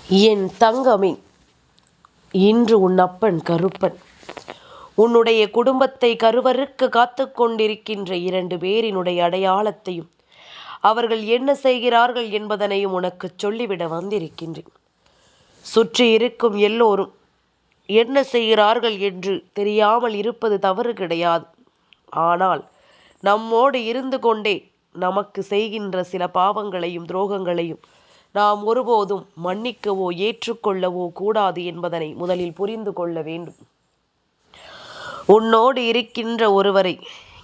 என் தங்கமே, இன்று உன் அப்பன் கருப்பன் உன்னுடைய குடும்பத்தை கருவறுக்க காத்து கொண்டிருக்கின்ற 2 பேரினுடைய அடையாளத்தையும் அவர்கள் என்ன செய்கிறார்கள் என்பதனையும் உனக்கு சொல்லிவிட வந்திருக்கின்றேன். சுற்றி இருக்கும் எல்லோரும் என்ன செய்கிறார்கள் என்று தெரியாமல் இருப்பது தவறு கிடையாது. ஆனால் நம்மோடு இருந்து கொண்டே நமக்கு செய்கின்ற சில பாவங்களையும் துரோகங்களையும் நாம் ஒருபோதும் மன்னிக்கவோ ஏற்றுக்கொள்ளவோ கூடாது என்பதனை முதலில் புரிந்து கொள்ள வேண்டும். உன்னோடு இருக்கின்ற ஒருவரை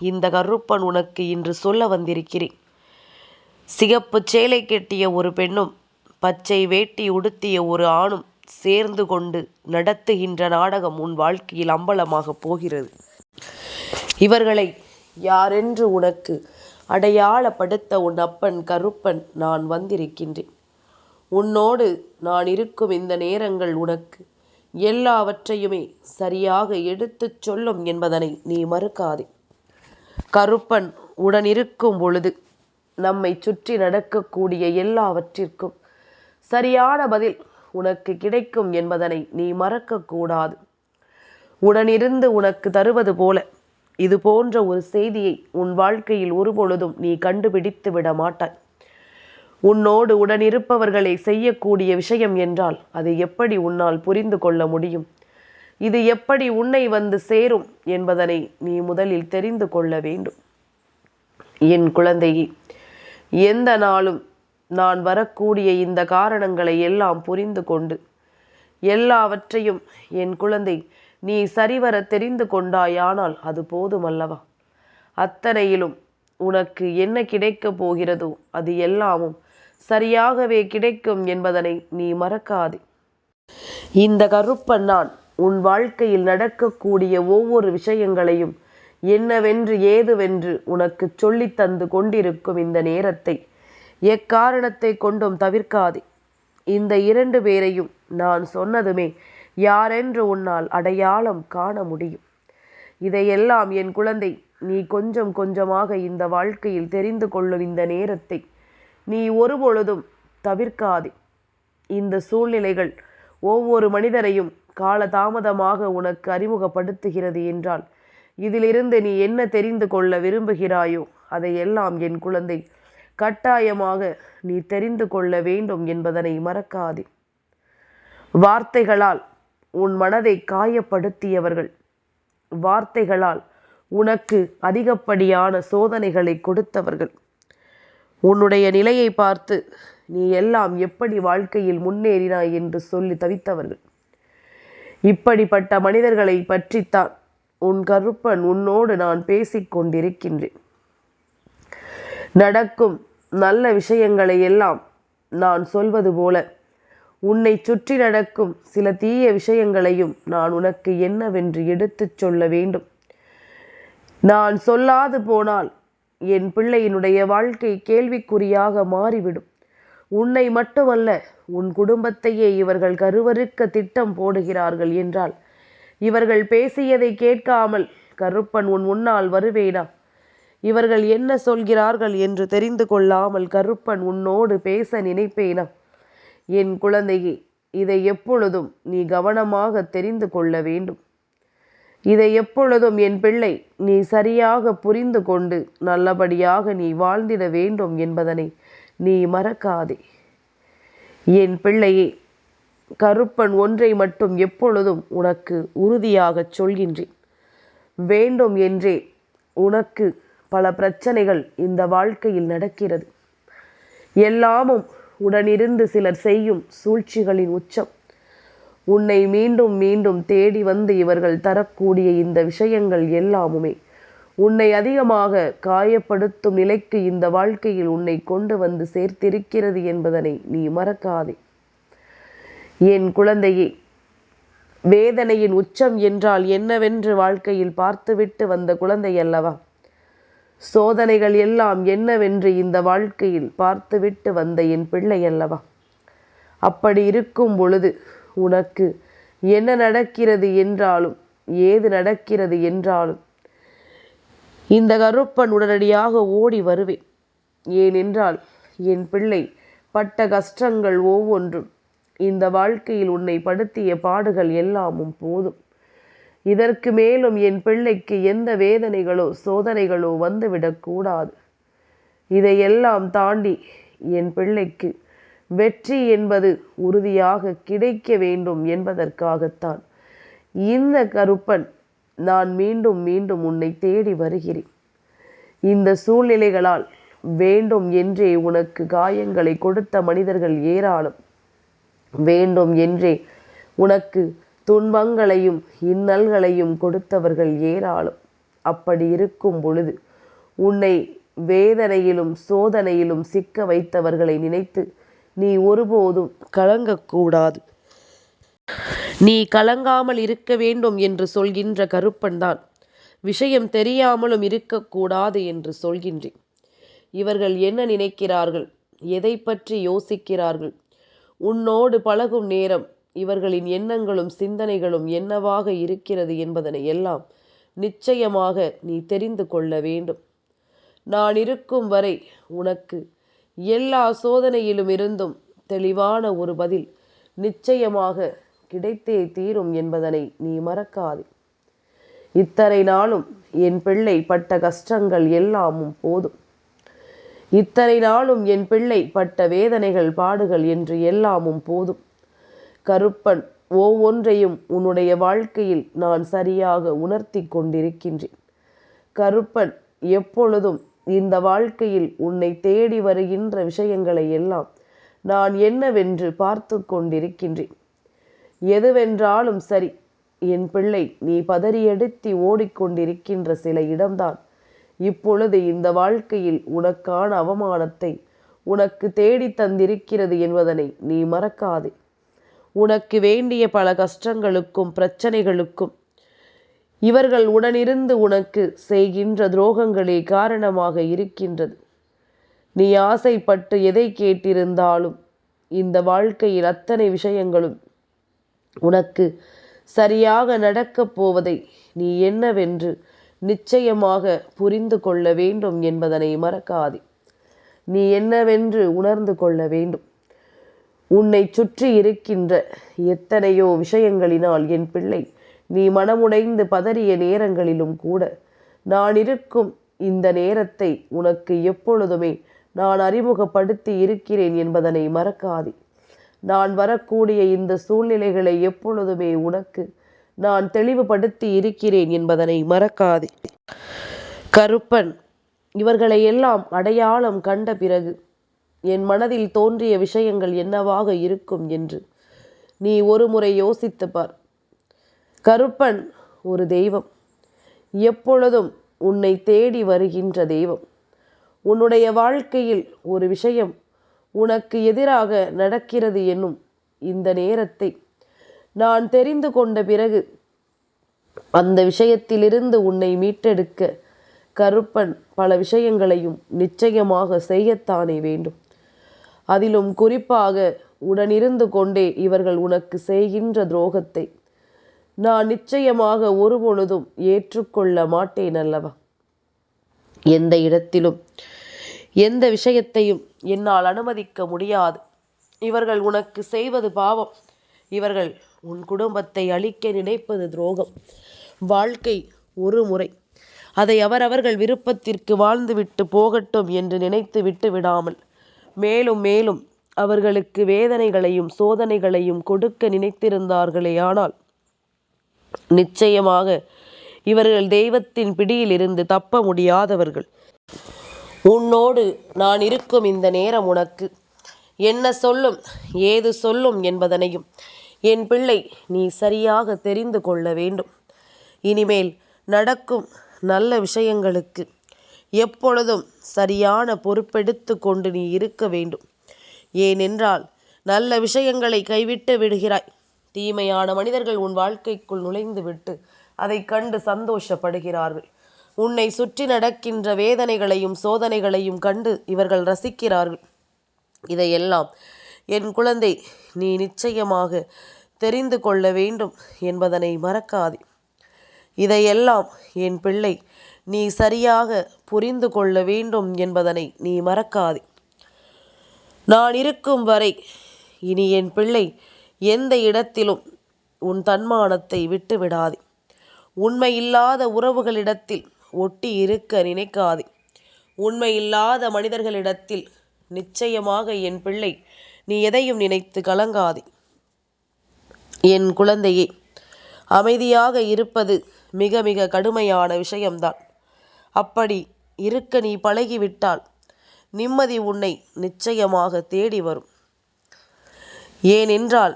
இந்த கருப்பன் உனக்கு இன்று சொல்ல வந்திருக்கிறேன். சிகப்பு சேலை கட்டிய ஒரு பெண்ணும் பச்சை வேட்டி உடுத்திய ஒரு ஆணும் சேர்ந்து கொண்டு நடத்துகின்ற நாடகம் உன் வாழ்க்கையில் அம்பலமாக போகிறது. இவர்களை யாரென்று உனக்கு அடையாளப்படுத்த உன் அப்பன் கருப்பன் நான் வந்திருக்கின்றேன். உன்னோடு நான் இருக்கும் இந்த நேரங்கள் உனக்கு எல்லாவற்றையுமே சரியாக எடுத்துச் சொல்லும் என்பதனை நீ மறுக்காதே. கருப்பன் உடன் இருக்கும் பொழுது நம்மை சுற்றி நடக்கக்கூடிய எல்லாவற்றிற்கும் சரியான பதில் உனக்கு கிடைக்கும் என்பதனை நீ மறக்கக்கூடாது. உடனிருந்து உனக்கு தருவது போல இது போன்ற ஒரு செய்தியை உன் வாழ்க்கையில் ஒருபொழுதும் நீ கண்டுபிடித்து விட மாட்டாய். உன்னோடு உடனிருப்பவர்களை செய்யக்கூடிய விஷயம் என்றால் அதை எப்படி உன்னால் புரிந்து கொள்ள முடியும்? இது எப்படி உன்னை வந்து சேரும் என்பதனை நீ முதலில் தெரிந்து கொள்ள வேண்டும். என் குழந்தையே, எந்த நாளும் நான் வரக்கூடிய இந்த காரணங்களை எல்லாம் புரிந்து கொண்டு எல்லாவற்றையும் என் குழந்தை நீ சரிவர தெரிந்து கொண்டாயானால் அது போதுமல்லவா? அத்தனையிலும் உனக்கு என்ன கிடைக்கப் போகிறதோ அது எல்லாமும் சரியாகவே கிடைக்கும் என்பதனை நீ மறக்காதே. இந்த கருப்பன் நான் உன் வாழ்க்கையில் நடக்கக்கூடிய ஒவ்வொரு விஷயங்களையும் என்னவென்று ஏதுவென்று உனக்கு சொல்லி தந்து கொண்டிருக்கும் இந்த நேரத்தை எக்காரணத்தை கொண்டும் தவிர்க்காதே. இந்த 2 பேரையும் நான் சொன்னதுமே யாரென்று உன்னால் அடையாளம் காண முடியும். இதையெல்லாம் என் குழந்தை நீ கொஞ்சம் கொஞ்சமாக இந்த வாழ்க்கையில் தெரிந்து கொள்ளும் இந்த நேரத்தை நீ ஒருபொழுதும் தவிர்க்காதே. இந்த சூழ்நிலைகள் ஒவ்வொரு மனிதரையும் காலதாமதமாக உனக்கு அறிமுகப்படுத்துகிறது என்றால் இதிலிருந்து நீ என்ன தெரிந்து கொள்ள விரும்புகிறாயோ அதையெல்லாம் என் குழந்தை கட்டாயமாக நீ தெரிந்து கொள்ள வேண்டும் என்பதனை மறக்காதே. வார்த்தைகளால் உன் மனதை காயப்படுத்தியவர்கள், வார்த்தைகளால் உனக்கு அதிகப்படியான சோதனைகளை கொடுத்தவர்கள், உன்னுடைய நிலையை பார்த்து நீ எல்லாம் எப்படி வாழ்க்கையில் முன்னேறினாய் என்று சொல்லி தவித்தவர்கள், இப்படிப்பட்ட மனிதர்களை பற்றித்தான் உன் கருப்பன் உன்னோடு நான் பேசிக்கொண்டிருக்கின்றேன். நடக்கும் நல்ல விஷயங்களை எல்லாம் நான் சொல்வது போல உன்னை சுற்றி நடக்கும் சில தீய விஷயங்களையும் நான் உனக்கு என்னவென்று எடுத்துச் சொல்ல வேண்டும். நான் சொல்லாது போனால் என் பிள்ளையினுடைய வாழ்க்கை கேள்விக்குறியாக மாறிவிடும். உன்னை மட்டுமல்ல உன் குடும்பத்தையே இவர்கள் கருவறுக்க திட்டம் போடுகிறார்கள் என்றால் இவர்கள் பேசியதை கேட்காமல் கருப்பன் உன் முன்னால் வருவேனா? இவர்கள் என்ன சொல்கிறார்கள் என்று தெரிந்து கொள்ளாமல் கருப்பன் உன்னோடு பேச நினைப்பேனா? என் குழந்தையே, இதை எப்பொழுதும் நீ கவனமாக தெரிந்து கொள்ள வேண்டும். இதை எப்பொழுதும் என் பிள்ளை நீ சரியாக புரிந்து கொண்டு நல்லபடியாக நீ வாழ்ந்திட வேண்டும் என்பதனை நீ மறக்காதே. என் பிள்ளையே, கருப்பன் ஒன்றை மட்டும் எப்பொழுதும் உனக்கு உறுதியாக சொல்கின்றேன். வேண்டும் என்றே உனக்கு பல பிரச்சனைகள் இந்த வாழ்க்கையில் நடக்கிறது. எல்லாமும் உடனிருந்து சிலர் செய்யும் சூழ்ச்சிகளின் உச்சம். உன்னை மீண்டும் மீண்டும் தேடி வந்து இவர்கள் தரக்கூடிய இந்த விஷயங்கள் எல்லாமுமே உன்னை அதிகமாக காயப்படுத்தும் நிலைக்கு இந்த வாழ்க்கையில் உன்னை கொண்டு வந்து சேர்த்திருக்கிறது என்பதனை நீ மறக்காதே. என் குழந்தையே, வேதனையின் உச்சம் என்றால் என்னவென்று வாழ்க்கையில் பார்த்துவிட்டு வந்த குழந்தை அல்லவா? சோதனைகள் எல்லாம் என்னவென்று இந்த வாழ்க்கையில் பார்த்துவிட்டு வந்த என் பிள்ளை அல்லவா? அப்படி இருக்கும் பொழுது உனக்கு என்ன நடக்கிறது என்றாலும் ஏது நடக்கிறது என்றாலும் இந்த கருப்பன் உடனடியாக ஓடி வருவேன். ஏனென்றால் என் பிள்ளை பட்ட கஷ்டங்கள் ஒவ்வொன்றும் இந்த வாழ்க்கையில் உன்னை படுத்திய பாடுகள் எல்லாமும் போதும். இதற்கு மேலும் என் பிள்ளைக்கு எந்த வேதனைகளோ சோதனைகளோ வந்துவிடக்கூடாது. இதையெல்லாம் தாண்டி என் பிள்ளைக்கு வெற்றி என்பது உறுதியாக கிடைக்க வேண்டும் என்பதற்காகத்தான் இந்த கருப்பன் நான் மீண்டும் மீண்டும் உன்னை தேடி வருகிறேன். இந்த சூழ்நிலைகளால் வேண்டும் என்றே உனக்கு காயங்களை கொடுத்த மனிதர்கள் ஏராளம். வேண்டும் என்றே உனக்கு துன்பங்களையும் இன்னல்களையும் கொடுத்தவர்கள் ஏராளம். அப்படி இருக்கும் பொழுது உன்னை வேதனையிலும் சோதனையிலும் சிக்க வைத்தவர்களை நினைத்து நீ ஒருபோதும் கலங்கக்கூடாது. நீ கலங்காமல் இருக்க வேண்டும் என்று சொல்கின்ற கருப்பன்தான் விஷயம் தெரியாமலும் இருக்கக்கூடாது என்று சொல்கின்றேன். இவர்கள் என்ன நினைக்கிறார்கள், எதை பற்றி யோசிக்கிறார்கள், உன்னோடு பழகும் நேரம் இவர்களின் எண்ணங்களும் சிந்தனைகளும் என்னவாக இருக்கிறது என்பதனை எல்லாம் நிச்சயமாக நீ தெரிந்து கொள்ள வேண்டும். நான் இருக்கும் வரை உனக்கு எல்லா சோதனையிலும் இருந்தும் தெளிவான ஒரு பதில் நிச்சயமாக கிடைத்தே தீரும் என்பதனை நீ மறக்காதே. இத்தனை நாளும் என் பிள்ளை பட்ட கஷ்டங்கள் எல்லாமும் போதும். இத்தனை நாளும் என் பிள்ளை பட்ட வேதனைகள் பாடுகள் என்று எல்லாமும் போதும். கருப்பன் ஒவ்வொன்றையும் உன்னுடைய வாழ்க்கையில் நான் சரியாக உணர்த்தி கொண்டிருக்கின்றேன். கருப்பன் எப்பொழுதும் இந்த வாழ்க்கையில் உன்னை தேடி வருகின்ற விஷயங்களை எல்லாம் நான் என்னவென்று பார்த்து கொண்டிருக்கின்றேன். எதுவென்றாலும் சரி, என் பிள்ளை நீ பதறியடித்து ஓடிக்கொண்டிருக்கின்ற சில இடம்தான் இப்பொழுது இந்த வாழ்க்கையில் உனக்கான அவமானத்தை உனக்கு தேடி தந்திருக்கிறது என்பதனை நீ மறக்காதே. உனக்கு வேண்டிய பல கஷ்டங்களுக்கும் பிரச்சனைகளுக்கும் இவர்கள் உடனிருந்து உனக்கு செய்கின்ற துரோகங்களே காரணமாக இருக்கின்றது. நீ ஆசைப்பட்டு எதை கேட்டிருந்தாலும் இந்த வாழ்க்கையில் அத்தனை விஷயங்களும் உனக்கு சரியாக நடக்கப் போவதை நீ என்னவென்று நிச்சயமாக புரிந்து கொள்ள வேண்டும் என்பதனை மறக்காதே. நீ என்னவென்று உணர்ந்து கொள்ள வேண்டும். உன்னை சுற்றி இருக்கின்ற எத்தனையோ விஷயங்களினால் என் பிள்ளை நீ மனமுடைந்து பதறிய நேரங்களிலும் கூட நான் இருக்கும் இந்த நேரத்தை உனக்கு எப்பொழுதுமே நான் அறிமுகப்படுத்தி இருக்கிறேன் என்பதனை மறக்காதே. நான் வரக்கூடிய இந்த சூழ்நிலைகளை எப்பொழுதுமே உனக்கு நான் தெளிவுபடுத்தி இருக்கிறேன் என்பதனை மறக்காதே. கருப்பன் இவர்களை எல்லாம் அடையாளம் கண்ட பிறகு என் மனதில் தோன்றிய விஷயங்கள் என்னவாக இருக்கும் என்று நீ ஒரு முறை யோசித்து பார். கருப்பன் ஒரு தெய்வம், எப்பொழுதும் உன்னை தேடி வருகின்ற தெய்வம். உன்னுடைய வாழ்க்கையில் ஒரு விஷயம் உனக்கு எதிராக நடக்கிறது என்னும் இந்த நேரத்தை நான் தெரிந்து கொண்ட பிறகு அந்த விஷயத்திலிருந்து உன்னை மீட்டெடுக்க கருப்பன் பல விஷயங்களையும் நிச்சயமாக செய்யத்தானே வேண்டும். அதிலும் குறிப்பாக உடனிருந்து கொண்டே இவர்கள் உனக்கு செய்கின்ற துரோகத்தை நான் நிச்சயமாக ஒருபொழுதும் ஏற்றுக்கொள்ள மாட்டேன் அல்லவா. எந்த இடத்திலும் எந்த விஷயத்தையும் என்னால் அனுமதிக்க முடியாது. இவர்கள் உனக்கு செய்வது பாவம். இவர்கள் உன் குடும்பத்தை அழிக்க நினைப்பது துரோகம். வாழ்க்கை ஒரு முறை, அதை அவரவர்கள் விருப்பத்திற்கு வாழ்ந்துவிட்டு போகட்டும் என்று நினைத்து விட்டு விடாமல் மேலும் மேலும் அவர்களுக்கு வேதனைகளையும் சோதனைகளையும் கொடுக்க நினைத்திருந்தார்களே ஆனால் நிச்சயமாக இவர்கள் தெய்வத்தின் பிடியில் இருந்து தப்ப முடியாதவர்கள். உன்னோடு நான் இருக்கும் இந்த நேரம் உனக்கு என்ன சொல்லும் ஏது சொல்லும் என்பதனையும் என் பிள்ளை நீ சரியாக தெரிந்து கொள்ள வேண்டும். இனிமேல் நடக்கும் நல்ல விஷயங்களுக்கு எப்பொழுதும் சரியான பொறுப்பெடுத்து கொண்டு நீ இருக்க வேண்டும். ஏனென்றால் நல்ல விஷயங்களை கைவிட்டு விடுகிறாய். தீமையான மனிதர்கள் உன் வாழ்க்கைக்குள் நுழைந்து விட்டு அதை கண்டு சந்தோஷப்படுகிறார்கள். உன்னை சுற்றி நடக்கின்ற வேதனைகளையும் சோதனைகளையும் கண்டு இவர்கள் ரசிக்கிறார்கள். இதையெல்லாம் என் குழந்தை நீ நிச்சயமாக தெரிந்து கொள்ள வேண்டும் என்பதனை மறக்காதே. இதையெல்லாம் என் பிள்ளை நீ சரியாக புரிந்து கொள்ள வேண்டும் என்பதனை நீ மறக்காதே. நான் இருக்கும் வரை இனி என் பிள்ளை எந்த இடத்திலும் உன் தன்மானத்தை விட்டு விடாதே. உண்மையில்லாத உறவுகளிடத்தில் ஒட்டி இருக்க நினைக்காதே. உண்மையில்லாத மனிதர்களிடத்தில் நிச்சயமாக என் பிள்ளை நீ எதையும் நினைத்து கலங்காதே. என் குழந்தையே, அமைதியாக இருப்பது மிக மிக கடுமையான விஷயம்தான். அப்படி இருக்க நீ பழகிவிட்டால் நிம்மதி உன்னை நிச்சயமாக தேடி வரும். ஏனென்றால்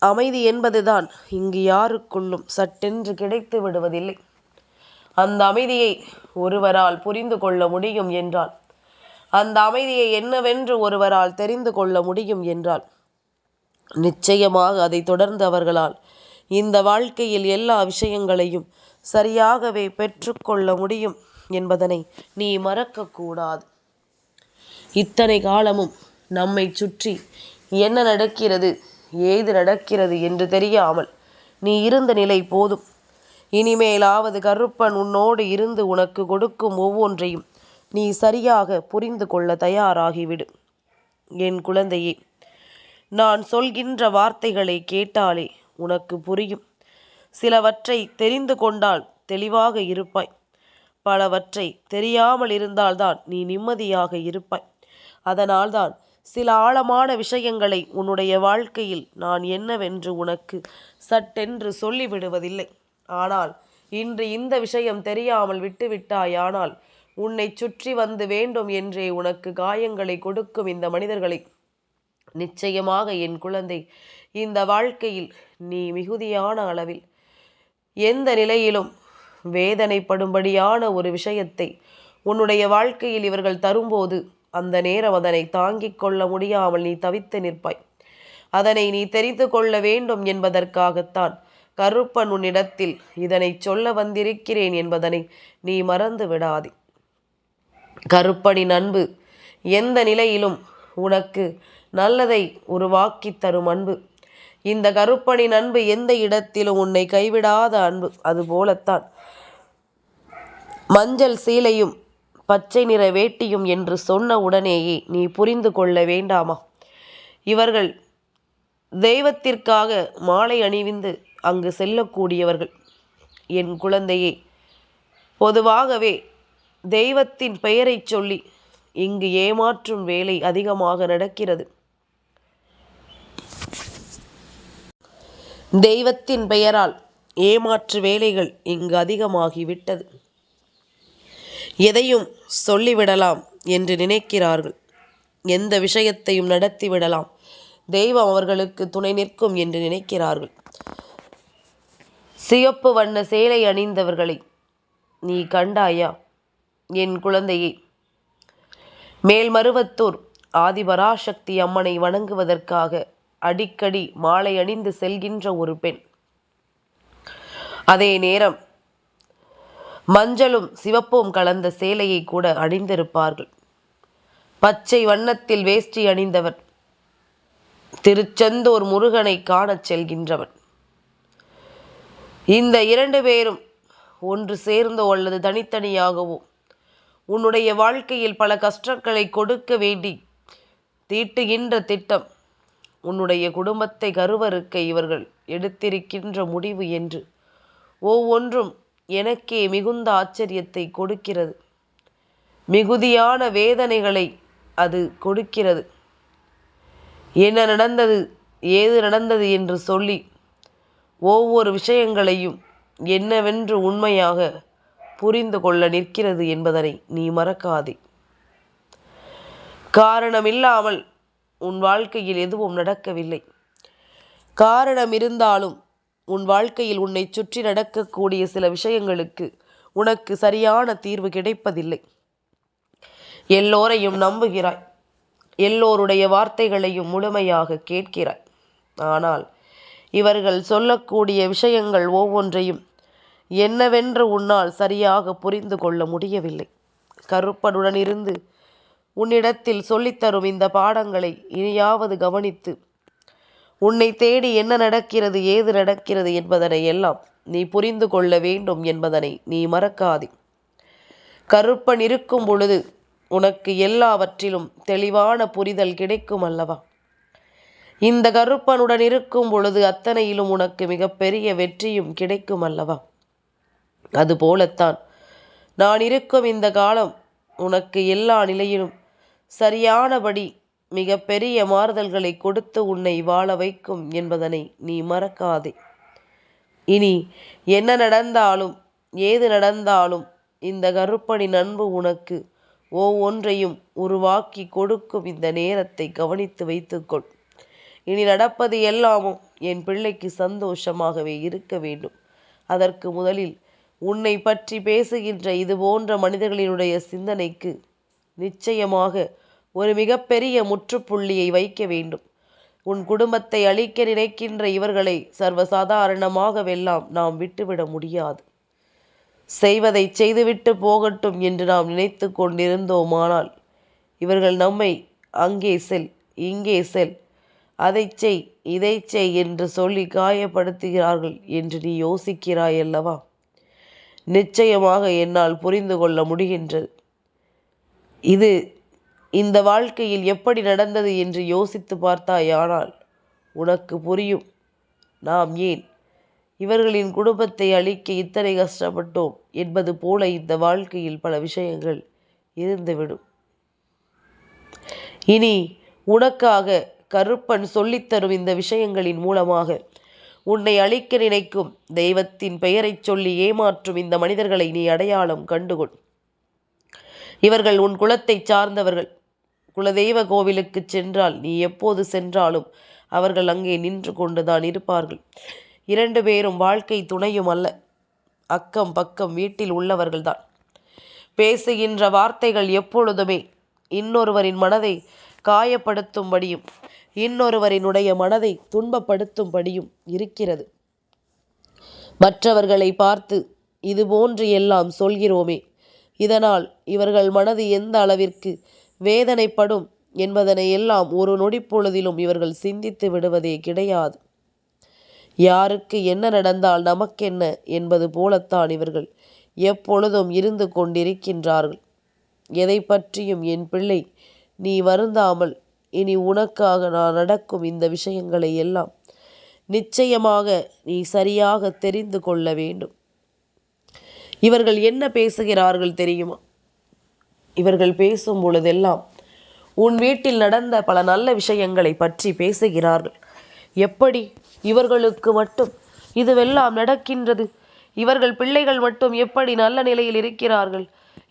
அமைதி என்பதுதான் இங்கு யாருக்குள்ளும் சட்டென்று கிடைத்து விடுவதில்லை. அந்த அமைதியை ஒருவரால் புரிந்து கொள்ள முடியும் என்றால், அந்த அமைதியை என்னவென்று ஒருவரால் தெரிந்து கொள்ள முடியும் என்றால், நிச்சயமாக அதை தொடர்ந்து அவர்களால் இந்த வாழ்க்கையில் எல்லா விஷயங்களையும் சரியாகவே பெற்றுக்கொள்ள முடியும் என்பதனை நீ மறக்கக்கூடாது. இத்தனை காலமும் நம்மை சுற்றி என்ன நடக்கிறது, ஏது நடக்கிறது என்று தெரியாமல் நீ இருந்த நிலை போதும். இனிமேலாவது கருப்பன் உன்னோடு இருந்து உனக்கு கொடுக்கும் ஒவ்வொன்றையும் நீ சரியாக புரிந்து கொள்ள தயாராகிவிடு. என் குழந்தையே, நான் சொல்கின்ற வார்த்தைகளை கேட்டாலே உனக்கு புரியும். சிலவற்றை தெரிந்து கொண்டால் தெளிவாக இருப்பாய். பலவற்றை தெரியாமல் இருந்தால்தான் நீ நிம்மதியாக இருப்பாய். அதனால்தான் சில ஆழமான விஷயங்களை உன்னுடைய வாழ்க்கையில் நான் என்னவென்று உனக்கு சட்டென்று சொல்லிவிடுவதில்லை. ஆனால் இன்று இந்த விஷயம் தெரியாமல் விட்டுவிட்டாயானால் உன்னை சுற்றி வந்து வேண்டும் என்றே உனக்கு காயங்களை கொடுக்கும் இந்த மனிதர்களை நிச்சயமாக என் குழந்தை இந்த வாழ்க்கையில் நீ மிகுதியான அளவில் எந்த நிலையிலும் வேதனைப்படும்படியான ஒரு விஷயத்தை உன்னுடைய வாழ்க்கையில் இவர்கள் தரும்போது அந்த நேரம் அதனை தாங்கிக் கொள்ள முடியாமல் நீ தவித்து நிற்பாய். அதனை நீ தெரிந்து கொள்ள வேண்டும் என்பதற்காகத்தான் கருப்பன் உன்னிடத்தில் இதனை சொல்ல வந்திருக்கிறேன் என்பதனை நீ மறந்து விடாதே. கருப்பனின் அன்பு எந்த நிலையிலும் உனக்கு நல்லதை உருவாக்கி தரும் அன்பு. இந்த கருப்பனின் அன்பு எந்த இடத்திலும் உன்னை கைவிடாத அன்பு. அதுபோலத்தான் மஞ்சள் சீலையும் பச்சை நிற வேட்டியும் என்று சொன்ன உடனேயே நீ புரிந்து கொள்ள வேண்டாமா? இவர்கள் தெய்வத்திற்காக மாலை அணிவிந்து அங்கு செல்லக்கூடியவர்கள். என் குழந்தையே, பொதுவாகவே தெய்வத்தின் பெயரை சொல்லி இங்கு ஏமாற்றும் வேலை அதிகமாக நடக்கிறது. தெய்வத்தின் பெயரால் ஏமாற்று வேலைகள் இங்கு அதிகமாகிவிட்டது. எதையும் சொல்லிவிடலாம் என்று நினைக்கிறார்கள். எந்த விஷயத்தையும் நடத்திவிடலாம், தெய்வம் அவர்களுக்கு துணை நிற்கும் என்று நினைக்கிறார்கள். சிவப்பு வண்ண சேலை அணிந்தவர்களை நீ கண்டாயா? என் குழந்தையே, மேல்மருவத்தூர் ஆதிபராசக்தி அம்மனை வணங்குவதற்காக அடிக்கடி மாலை அணிந்து செல்கின்ற ஒரு பெண். அதே நேரம் மஞ்சளும் சிவப்பும் கலந்த சேலையை கூட அணிந்திருப்பார்கள். பச்சை வண்ணத்தில் வேஷ்டி அணிந்தவர் திருச்செந்தூர் முருகனை காணச் செல்கின்றவன். இந்த இரண்டு பேரும் ஒன்று சேர்ந்தோ அல்லது தனித்தனியாகவோ உன்னுடைய வாழ்க்கையில் பல கஷ்டங்களை கொடுக்க வேண்டி தீட்டுகின்ற திட்டம் உன்னுடைய குடும்பத்தை கருவறுக்க இவர்கள் எடுத்திருக்கின்ற முடிவு என்று ஒவ்வொன்றும் எனக்கே மிகுந்த ஆச்சரியத்தை கொடுக்கிறது. மிகுதியான வேதனைகளை அது கொடுக்கிறது. என்ன நடந்தது, ஏது நடந்தது என்று சொல்லி ஒவ்வொரு விஷயங்களையும் என்னவென்று உண்மையாக புரிந்து கொள்ள நிற்கிறது என்பதனை நீ மறக்காதே. காரணமில்லாமல் உன் வாழ்க்கையில் எதுவும் நடக்கவில்லை. காரணம் இருந்தாலும் உன் வாழ்க்கையில் உன்னை சுற்றி நடக்கக்கூடிய சில விஷயங்களுக்கு உனக்கு சரியான தீர்வு கிடைப்பதில்லை. எல்லோரையும் நம்புகிறாய், எல்லோருடைய வார்த்தைகளையும் முழுமையாக கேட்கிறாய். ஆனால் இவர்கள் சொல்லக்கூடிய விஷயங்கள் ஒவ்வொன்றையும் என்னவென்று உன்னால் சரியாக புரிந்து கொள்ள முடியவில்லை. கருப்பனுடன் இருந்து உன்னிடத்தில் சொல்லித்தரும் இந்த பாடங்களை இனியாவது கவனித்து உன்னை தேடி என்ன நடக்கிறது, ஏது நடக்கிறது என்பதனை எல்லாம் நீ புரிந்து கொள்ள வேண்டும் என்பதனை நீ மறக்காதே. கருப்பன் இருக்கும் பொழுது உனக்கு எல்லாவற்றிலும் தெளிவான புரிதல் கிடைக்கும் அல்லவா? இந்த கருப்பனுடன் இருக்கும் பொழுது அத்தனையிலும் உனக்கு மிகப்பெரிய வெற்றியும் கிடைக்கும் அல்லவா? அதுபோலத்தான் நான் இருக்கும் இந்த காலம் உனக்கு எல்லா நிலையிலும் சரியானபடி மிகப்பெரிய மாறுதல்களை கொடுத்து உன்னை வாழ வைக்கும் என்பதனை நீ மறக்காதே. இனி என்ன நடந்தாலும் ஏது நடந்தாலும் இந்த கருப்பனின் அன்பு உனக்கு ஒவ்வொன்றையும் உருவாக்கி கொடுக்கும். இந்த நேரத்தை கவனித்து வைத்துக்கொள். இனி நடப்பது எல்லாமும் என் பிள்ளைக்கு சந்தோஷமாகவே இருக்க வேண்டும். அதற்கு முதலில் உன்னை பற்றி பேசுகின்ற இது போன்ற மனிதர்களினுடைய சிந்தனைக்கு நிச்சயமாக ஒரு மிகப்பெரிய முற்றுப்புள்ளியை வைக்க வேண்டும். உன் குடும்பத்தை அழிக்க நினைக்கின்ற இவர்களை சர்வசாதாரணமாகவெல்லாம் நாம் விட்டுவிட முடியாது. செய்வதை செய்துவிட்டு போகட்டும் என்று நாம் நினைத்து கொண்டிருந்தோமானால் இவர்கள் நம்மை அங்கே செல், இங்கே செல், அதை செய், இதை செய் என்று சொல்லி காயப்படுத்துகிறார்கள் என்று நீ யோசிக்கிறாய் அல்லவா? நிச்சயமாக என்னால் புரிந்து கொள்ள முடிகின்றது. இது இந்த வாழ்க்கையில் எப்படி நடந்தது என்று யோசித்து பார்த்தாயானால் உனக்கு புரியும். நாம் ஏன் இவர்களின் குடும்பத்தை அழிக்க இத்தனை கஷ்டப்பட்டோம் என்பது போல இந்த வாழ்க்கையில் பல விஷயங்கள் இருந்துவிடும். இனி உனக்காக கருப்பன் சொல்லித்தரும் இந்த விஷயங்களின் மூலமாக உன்னை அழிக்க நினைக்கும் தெய்வத்தின் பெயரை சொல்லி ஏமாற்றும் இந்த மனிதர்களை நீ அடையாளம் கண்டுகொள். இவர்கள் உன் குலத்தை சார்ந்தவர்கள். குலதெய்வ கோவிலுக்கு சென்றால் நீ எப்போது சென்றாலும் அவர்கள் அங்கே நின்று கொண்டுதான் இருப்பார்கள். 2 பேரும் வாழ்க்கை துணையும் அல்ல, அக்கம் பக்கம் வீட்டில் உள்ளவர்கள்தான். பேசுகின்ற வார்த்தைகள் எப்பொழுதுமே இன்னொருவரின் மனதை காயப்படுத்தும்படியும் இன்னொருவரினுடைய மனதை துன்பப்படுத்தும்படியும் இருக்கிறது. மற்றவர்களை பார்த்து இதுபோன்று எல்லாம் சொல்கிறோமே, இதனால் இவர்கள் மனது எந்த அளவிற்கு வேதனைப்படும் என்பதனை எல்லாம் ஒரு நொடி பொழுதிலும் இவர்கள் சிந்தித்து விடுவதே கிடையாது. யாருக்கு என்ன நடந்தால் நமக்கென்ன என்பது போலத்தான் இவர்கள் எப்பொழுதும் இருந்து கொண்டிருக்கின்றார்கள். எதை பற்றியும் என் பிள்ளை நீ வருந்தாமல் இனி உனக்காக நான் நடக்கும் இந்த விஷயங்களை எல்லாம் நிச்சயமாக நீ சரியாக தெரிந்து கொள்ள வேண்டும். இவர்கள் என்ன பேசுகிறார்கள் தெரியுமா? இவர்கள் பேசும் பொழுதெல்லாம் உன் வீட்டில் நடந்த பல நல்ல விஷயங்களை பற்றி பேசுகிறார்கள். எப்படி இவர்களுக்கு மட்டும் இதுவெல்லாம் நடக்கின்றது? இவர்கள் பிள்ளைகள் மட்டும் எப்படி நல்ல நிலையில் இருக்கிறார்கள்?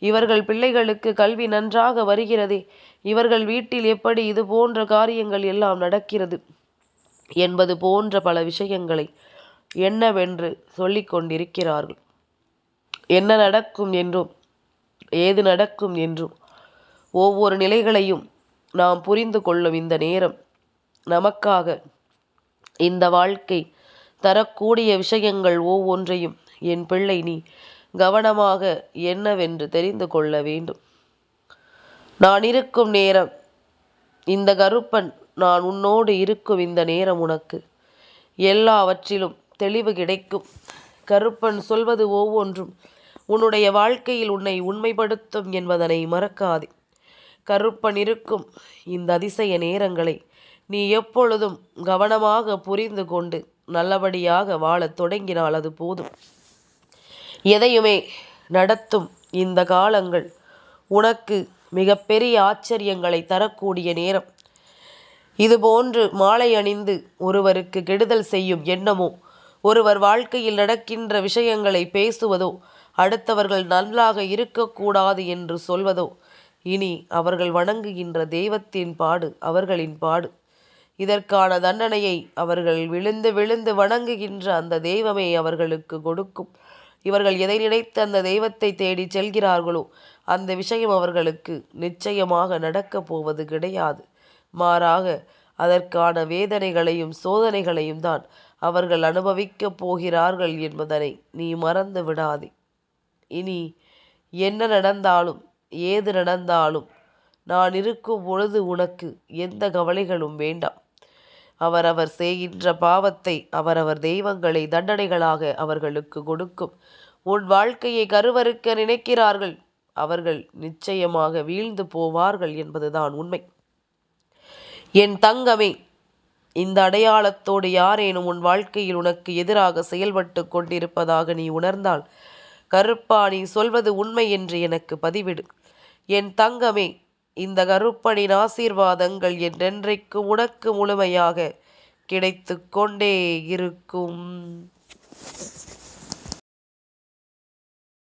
இவர்கள் பிள்ளைகளுக்கு கல்வி நன்றாக வருகிறதே, இவர்கள் வீட்டில் எப்படி இது போன்ற காரியங்கள் எல்லாம் நடக்கிறது என்பது போன்ற பல விஷயங்களை என்னவென்று சொல்லிக் கொண்டிருக்கிறார்கள். என்ன நடக்கும் என்றும் ஏது நடக்கும் என்றும் ஒவ்வொரு நிலைகளையும் நாம் புரிந்து கொள்ளும் இந்த நேரம் நமக்காக இந்த வாழ்க்கை தரக்கூடிய விஷயங்கள் ஒவ்வொன்றையும் என் பிள்ளை நீ கவனமாக என்னவென்று தெரிந்து கொள்ள வேண்டும். நான் இருக்கும் நேரம் இந்த கருப்பன், நான் உன்னோடு இருக்கும் இந்த நேரம் உனக்கு எல்லாவற்றிலும் தெளிவு கிடைக்கும். கருப்பன் சொல்வது ஒவ்வொன்றும் உன்னுடைய வாழ்க்கையில் உன்னை உண்மைப்படுத்தும் என்பதனை மறக்காதே. கருப்பன் இருக்கும் இந்த அதிசய நேரங்களை நீ எப்பொழுதும் கவனமாக புரிந்து கொண்டு நல்லபடியாக வாழத் தொடங்கினால் அது போதும். எதையுமே நடத்தும் இந்த காலங்கள் உனக்கு மிகப்பெரிய ஆச்சரியங்களை தரக்கூடிய நேரம். இதுபோன்று மாலை அணிந்து ஒருவருக்கு கெடுதல் செய்யும் எண்ணமோ, ஒருவர் வாழ்க்கையில் நடக்கின்ற விஷயங்களை பேசுவதோ, அடுத்தவர்கள் நன்றாக இருக்கக்கூடாது என்று சொல்வதோ இனி அவர்கள் வணங்குகின்ற தெய்வத்தின் பாடு, அவர்களின் பாடு. இதற்கான தண்டனையை அவர்கள் விழுந்து விழுந்து வணங்குகின்ற அந்த தெய்வமே அவர்களுக்கு கொடுக்கும். இவர்கள் எதை நினைத்து அந்த தெய்வத்தை தேடி செல்கிறார்களோ அந்த விஷயம் அவர்களுக்கு நிச்சயமாக நடக்கப் போவது கிடையாது. மாறாக அதற்கான வேதனைகளையும் சோதனைகளையும் தான் அவர்கள் அனுபவிக்கப் போகிறார்கள் என்பதனை நீ மறந்து விடாதே. இனி என்ன நடந்தாலும் ஏது நடந்தாலும் நான் இருக்கும் பொழுது உனக்கு எந்த கவலைகளும் வேண்டாம். அவரவர் செய்கின்ற பாவத்தை அவரவர் தெய்வங்களை தண்டனைகளாக அவர்களுக்கு கொடுக்கும். உன் வாழ்க்கையை கருவறுக்க நினைக்கிறார்கள், அவர்கள் நிச்சயமாக வீழ்ந்து போவார்கள் என்பதுதான் உண்மை. என் தங்கமே, இந்த அடையாளத்தோடு யாரேனும் உன் வாழ்க்கையில் உனக்கு எதிராக செயல்பட்டு கொண்டிருப்பதாக நீ உணர்ந்தால், கருப்பா, நீ சொல்வது உண்மை என்று எனக்கு பதிவிடு. என் தங்கமே, இந்த கருப்பனின் ஆசீர்வாதங்கள் என்றென்றைக்கும் உனக்கு முழுமையாக கிடைத்து கொண்டே இருக்கும்.